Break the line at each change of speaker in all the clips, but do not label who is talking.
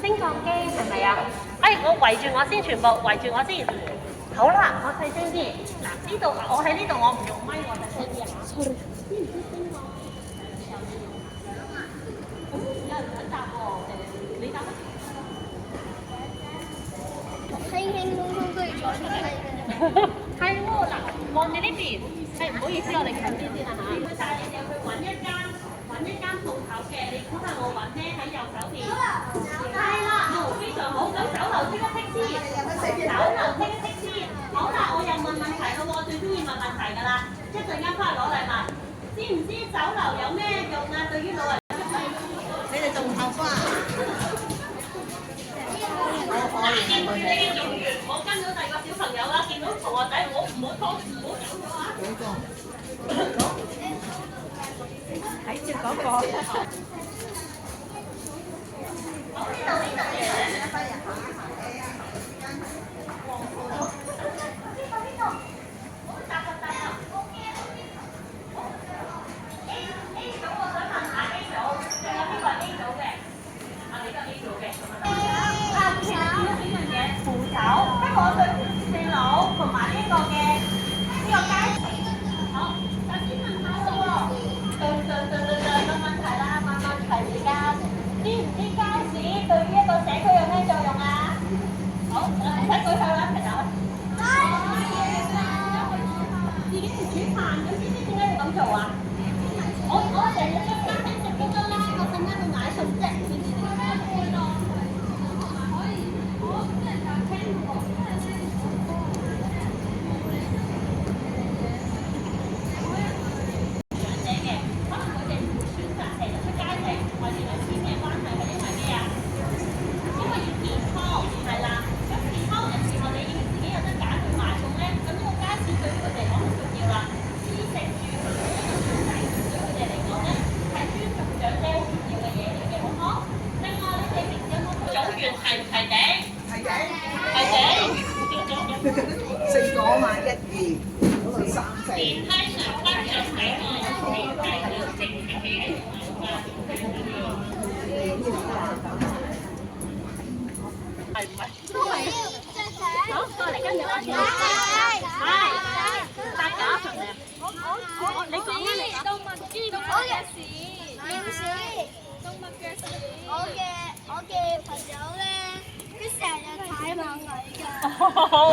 升降機係咪啊？我圍住我先，全部圍住我先。好啦，我細聲啲。嗱，呢度我喺呢度，我唔用咪，我細聲啲啊。Sorry。知唔知升降有人想答喎，你答啦。
輕輕鬆鬆都要坐出嚟。
係喎，嗱，望住呢邊。唔好意思，我哋近啲先啦嚇。會帶你哋去揾一間鋪頭嘅，你估下我揾咩？喺右手邊。係啦，非常好。咁酒樓即刻剔先，酒樓即刻剔先。好啦，我又問問題咯，我最中意問問題㗎啦。一陣間翻去攞禮物，知唔知酒樓有咩用啊？對於老人家，你哋種頭花。見住你用完，我跟咗第二個小朋友啦，見到同學仔，唔好拖，唔好走咗啊！睇住嗰個。好，呢度。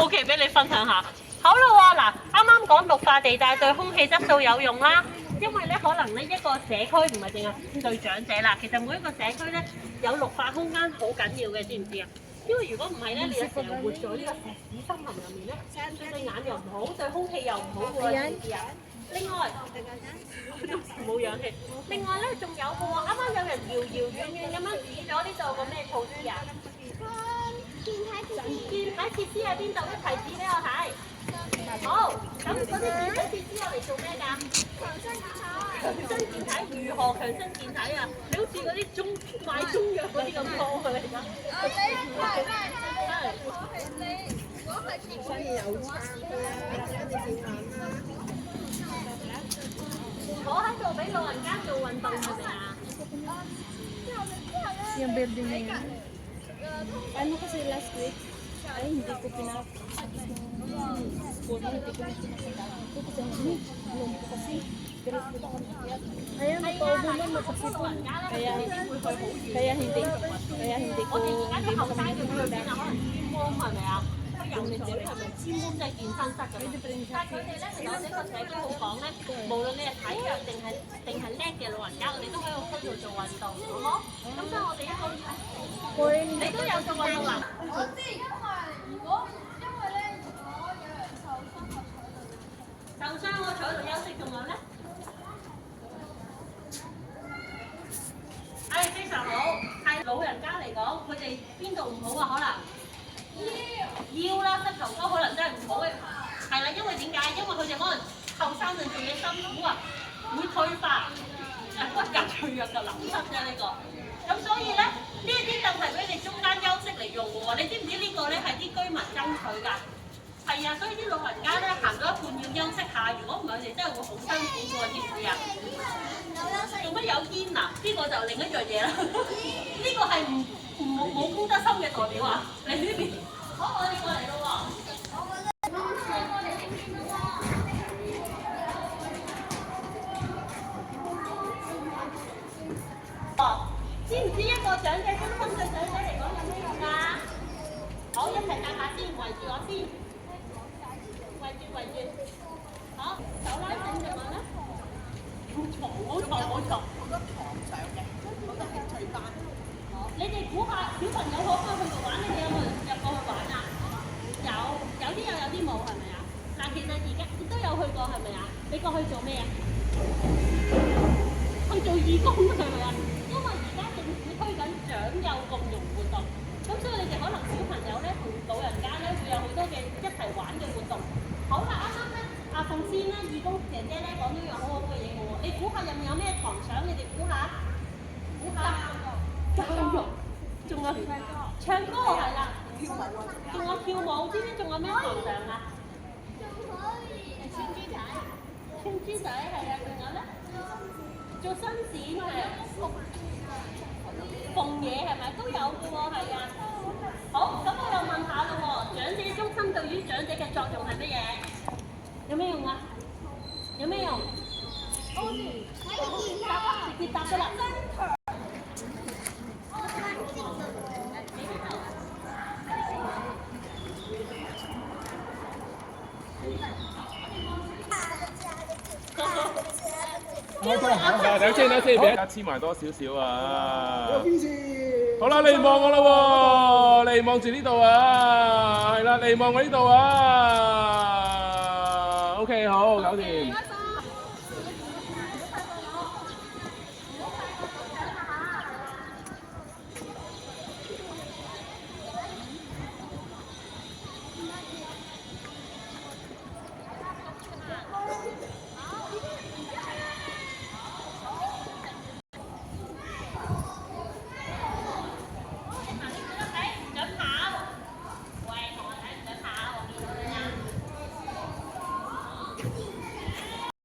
OK， 俾你分享下。好啦喎，嗱，啱啱講綠化地帶對空氣質素有用啦。因為咧，可能呢一個社區唔係淨係對長者啦，其實每一個社區咧有綠化空間好緊要嘅，知唔知啊？因為如果唔係咧，你有時候活咗呢個石屎森林入面咧，對眼又唔好，對空氣又唔好喎，知唔知啊？另外冇氧氣。另外咧，仲有嘅喎，啱啱有人遙遙遠遠咁樣指咗呢度個咩措施啊？健體設施喺邊度？一齊指俾我睇。好，咁嗰啲健體設施我嚟做咩㗎？強身健體，如何強身健體啊？你好似嗰啲賣中藥嗰啲咁多㗎嚟㗎。如果係健身有餐坐喺度俾老人家做運動係咪啊？Yung building na yan. Ano kasi last week, ay hindi ko hindi ko pinakita. Kasi alam ko kasi, pero kita ko nakakiyat. Kaya napaubo man, napasipon. Kaya hindi ko pinakita. 係咪啊？游水係咪專門即係健身室咁？但係佢哋咧，其實我哋個社區好講咧，無論你係體弱定係叻嘅老人家，我哋都喺個區度做運動，好唔好？咁所以我哋一個你都有做運動啦。我知，因為咧，如果有人受傷我坐喺度休息，仲有咧？非常好，係老人家嚟講，佢哋邊度唔好啊？可能腰啦、膝頭哥可能真係唔好嘅，係啦，因為點解？因為佢哋可能後生陣做嘢辛苦啊，會退化，骨骼脆弱就流失啫呢個。咁所以咧，呢一啲凳係俾你中間休息嚟用嘅喎。你知唔知
爭取㗎。係啊，所以啲老人家咧行咗一半要休息下，如果唔係佢哋真係會好辛苦喎，知唔知啊？做乜有煙啊？呢個就另一樣嘢啦。呢個係冇公德心嘅代表啊！嚟呢邊，好，我哋過嚟咯喎。知唔知一個長者中心對長者嚟講有咩用㗎？好，一齊答下先，圍住我先，圍住。好，手拉緊隻眼啦。冇錯。好多堂上嘅，好多興趣班。你哋估下小朋友可唔可以去度玩？你哋有冇人入過去玩啊？有啲有啲冇，係咪啊？嗱，其實而家都有去過，係咪啊？你過去做咩啊？去做義工係咪啊？因為而家政府推緊長幼共融活動，咁所以你哋可能小朋友咧同老人家咧會有好多嘅一齊玩嘅活動。好啦，啱啱咧阿鳳仙咧義工姐姐咧講咗樣好好嘅嘢喎，你估下入面有咩堂上？你哋估下？教育，仲有唱歌係啦，仲有跳舞，知唔知仲有咩堂上啊？穿豬仔係啊，仲有咧？做伸展係，縫嘢係咪都有嘅喎？係啊。好，咁我又問下啦喎，長者中心對於長者嘅作用係乜嘢？有咩用啊？有咩用？直接答㗎啦。
等先，俾一黐埋多少少啊！好啦，你望我啦喎，你望住呢度啊，係啦，你望我呢度啊。OK，好，搞掂。